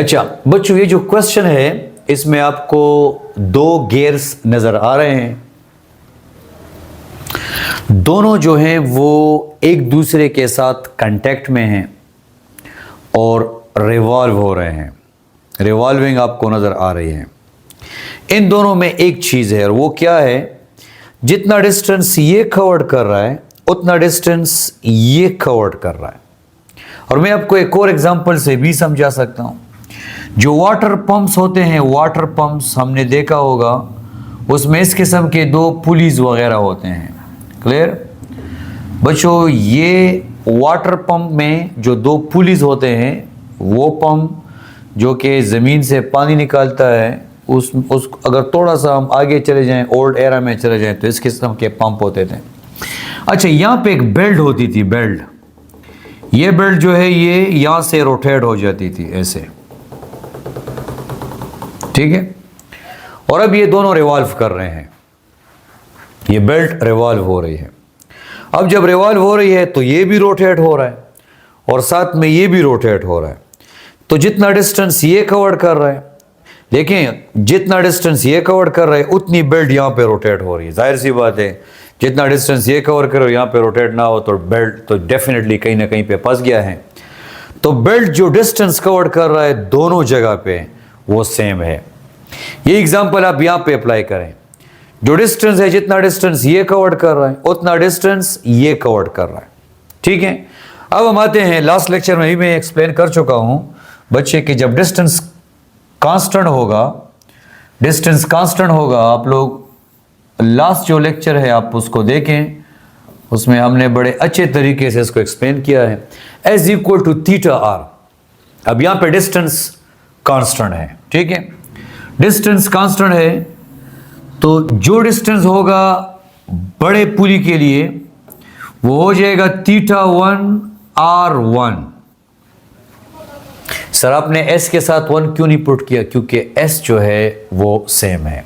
अच्छा बच्चों, ये जो क्वेश्चन है इसमें आपको दो गियर्स नजर आ रहे हैं। दोनों जो हैं वो एक दूसरे के साथ कांटेक्ट में हैं और रिवॉल्व हो रहे हैं। रिवॉल्विंग आपको नजर आ रही है। इन दोनों में एक चीज है और वो क्या है, जितना डिस्टेंस ये कवर्ड कर रहा है उतना डिस्टेंस ये कवर्ड कर रहा है। और मैं आपको एक और एग्जांपल से भी समझा सकता हूं। जो वाटर पंप्स होते हैं, वाटर पंप्स हमने देखा होगा, उसमें इस किस्म के दो पुलीज वगैरह होते हैं। क्लियर बच्चों, ये वाटर पंप में जो दो पुलीज होते हैं, वो पंप जो कि ज़मीन से पानी निकालता है, उस अगर थोड़ा सा हम आगे चले जाएं, ओल्ड एरा में चले जाएं, तो इस किस्म के पंप होते थे। अच्छा, यहाँ पे एक बेल्ट होती थी, बेल्ट। ये बेल्ट जो है ये यहाँ से रोटेट हो जाती थी ऐसे, ठीक है। और अब ये दोनों रिवॉल्व कर रहे हैं, ये बेल्ट रिवॉल्व हो रही है। अब जब रिवॉल्व हो रही है तो ये भी रोटेट हो रहा है और साथ में ये भी रोटेट हो रहा है। तो जितना डिस्टेंस ये कवर कर रहा है, देखें जितना डिस्टेंस ये कवर कर रहा है उतनी बेल्ट यहाँ पे रोटेट हो रही है। जाहिर सी बात है, जितना डिस्टेंस ये कवर करो यहाँ पे रोटेट ना हो तो बेल्ट तो डेफिनेटली कहीं ना कहीं पे फंस गया है। तो बेल्ट जो डिस्टेंस कवर कर रहा है दोनों जगह पे वो सेम है। ये एग्जांपल आप यहाँ पे अप्लाई करें। जो डिस्टेंस है, जितना डिस्टेंस ये कवर कर रहा है उतना डिस्टेंस ये कवर कर रहा है, ठीक है। अब हम आते हैं, लास्ट लेक्चर में भी मैं एक्सप्लेन कर चुका हूं बच्चे कि जब डिस्टेंस कांस्टेंट होगा, डिस्टेंस कांस्टेंट होगा, आप लोग लास्ट जो लेक्चर है आप उसको देखें, उसमें हमने बड़े अच्छे तरीके से इसको एक्सप्लेन किया है। S equal to theta R. अब यहाँ पे डिस्टेंस कांस्टेंट है, ठीक है। डिस्टेंस कांस्टेंट है तो जो डिस्टेंस होगा बड़े पुली के लिए वो हो जाएगा θ1 r1। सर आपने s के साथ 1 क्यों नहीं पुट किया? क्योंकि s जो है वो सेम है।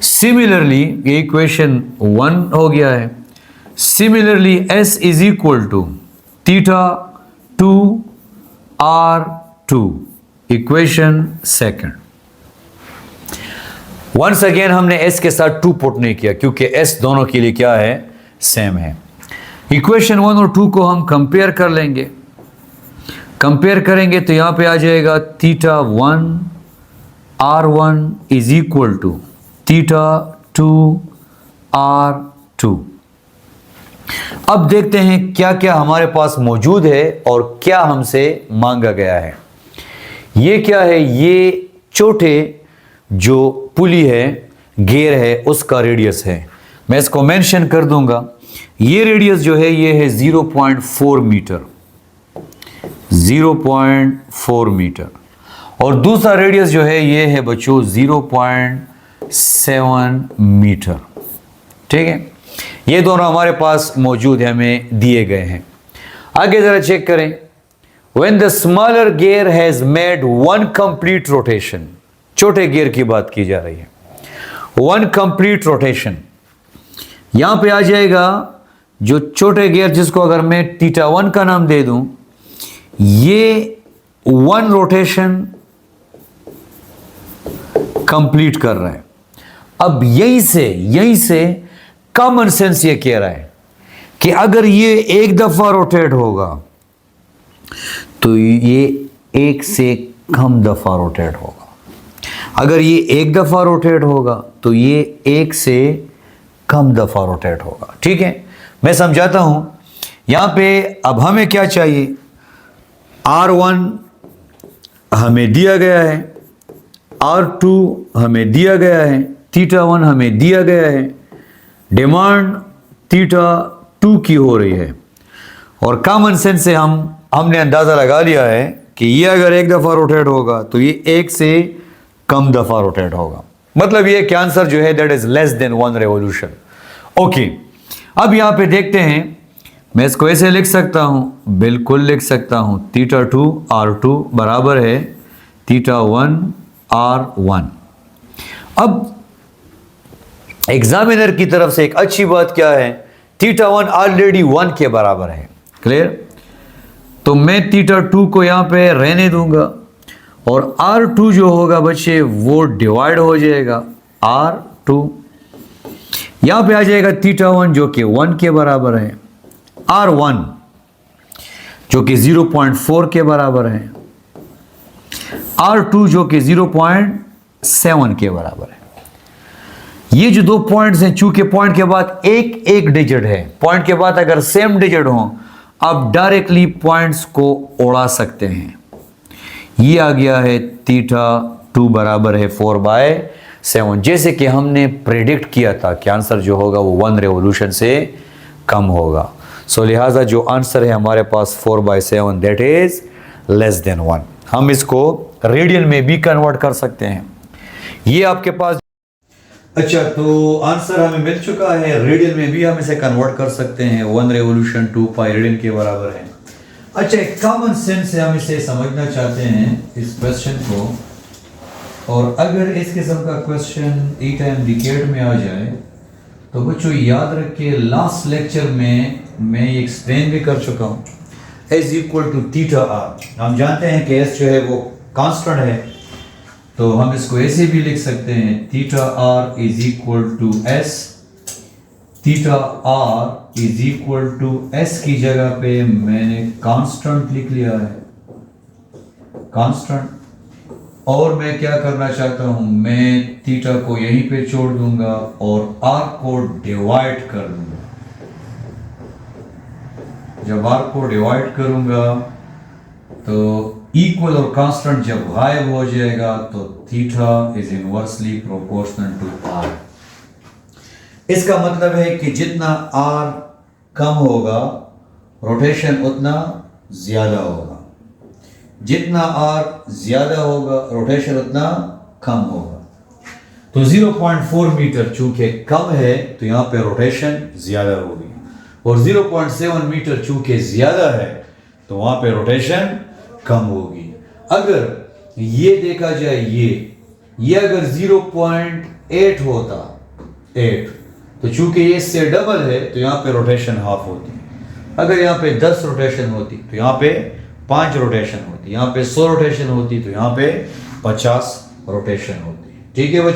सिमिलरली ये इक्वेशन 1 हो गया है। Similarly s is equal to θ2 r2, equation second. Once again हमने s के साथ 2 पुट नहीं किया क्योंकि s दोनों के लिए क्या है, सेम है। इक्वेशन 1 और 2 को हम कंपेयर कर लेंगे। कंपेयर करेंगे तो यहां पे आ जाएगा θ1 r1 is equal to θ2 r2। अब देखते हैं क्या क्या हमारे पास मौजूद है और क्या हमसे मांगा गया है। ये क्या है, ये छोटे जो पुली है, गियर है, उसका रेडियस है। मैं इसको मेंशन कर दूंगा। ये रेडियस जो है ये है 0.4 मीटर, 0.4 मीटर। और दूसरा रेडियस जो है ये है बच्चों 0.7 मीटर, ठीक है। ये दोनों हमारे पास मौजूद है, हमें दिए गए हैं। आगे जरा चेक करें। When the smaller gear has made one complete rotation, छोटे गियर की बात की जा रही है। 1 complete rotation, यहां पे आ जाएगा जो छोटे गियर जिसको अगर मैं θ1 का नाम दे दूं, ये 1 रोटेशन कंप्लीट कर रहा है। अब यहीं से कॉमन सेंस ये कह रहा है कि अगर ये एक दफा रोटेट होगा तो ये एक से कम दफा रोटेट होगा। अगर ये एक दफा रोटेट होगा तो ये एक से कम दफा रोटेट होगा, ठीक है। मैं समझाता हूं। यहां पे अब हमें क्या चाहिए, r1 हमें दिया गया है, r2 हमें दिया गया है, θ1 हमें दिया गया है। डिमांड θ2 की हो रही है और कॉमन सेंस से हमने अंदाजा लगा लिया है कि ये अगर एक दफा रोटेट होगा तो ये एक से कम दफा रोटेट होगा। मतलब ये कि आंसर जो है that is less than 1 revolution. Okay, अब यहां पे देखते हैं। मैं इसको ऐसे लिख सकता हूं, बिल्कुल लिख सकता हूं, θ2 r2 बराबर है θ1 r1। अब एग्जामिनर की तरफ से एक अच्छी बात क्या है, θ1 ऑलरेडी 1 के बराबर है। क्लियर? तो मैं θ2 को यहां पे रहने दूंगा और R2 जो होगा बच्चे वो डिवाइड हो जाएगा R2, यहां पे आ जाएगा θ1 जो कि 1 के बराबर है, R1 जो कि 0.4 के बराबर है, R2 जो कि 0.7 के बराबर है। ये जो दो पॉइंट्स हैं, चूंकि पॉइंट के बाद एक एक डिजिट है, पॉइंट के बाद अगर सेम डिजिट हो आप डायरेक्टली पॉइंट्स को उड़ा सकते हैं। ये आ गया है θ2 बराबर है 4/7, जैसे कि हमने प्रेडिक्ट किया था कि आंसर जो होगा वो 1 रेवोल्यूशन से कम होगा। सो लिहाजा जो आंसर है हमारे पास 4/7 दैट इज लेस देन 1। हम इसको रेडियन में भी कन्वर्ट कर सकते हैं। ये आपके पास अच्छा, तो आंसर हमें मिल चुका है, रेडियन में भी हम इसे कन्वर्ट कर सकते हैं, 1 रेवोल्यूशन 2 पाई रेडियन के बराबर है। अच्छा, एक कॉमन सेंस से हम इसे समझना चाहते हैं इस क्वेश्चन को, और अगर इस किस्म का क्वेश्चन ई टाइम डिकेड में आ जाए तो बच्चों याद रखिए लास्ट लेक्चर में मैं ये एक्सप्लेन भी कर चुका हूँ, S इक्वल टू θr। हम जानते हैं कि S जो है वो कांस्टेंट है, तो हम इसको ऐसे भी लिख सकते हैं θr is equal to S, θr is equal to S की जगह पे मैंने कांस्टेंट लिख लिया है, कांस्टेंट। और मैं क्या करना चाहता हूं, मैं थीटा को यहीं पे छोड़ दूंगा और r को डिवाइड कर दूंगा। जब r को डिवाइड करूंगा तो इक्वल और कांस्टेंट जब गायब हो जाएगा तो theta is inversely proportional to r। इसका मतलब है कि जितना r कम होगा रोटेशन उतना ज्यादा होगा, जितना r ज्यादा होगा रोटेशन उतना कम होगा। तो 0.4 मीटर चूंकि कम है तो यहां पे रोटेशन ज्यादा होगी, और 0.7 मीटर चूंकि ज्यादा है तो वहां पे रोटेशन कम होगी। अगर ये देखा जाए ये अगर 0.8 होता 8, तो चूंकि ये इससे डबल है तो यहाँ पे रोटेशन हाफ होती है। अगर यहाँ पे 10 रोटेशन होती तो यहाँ पे 5 रोटेशन होती, यहाँ पे 100 रोटेशन होती तो यहाँ पे 50 रोटेशन होती। ठीक है बच्चों।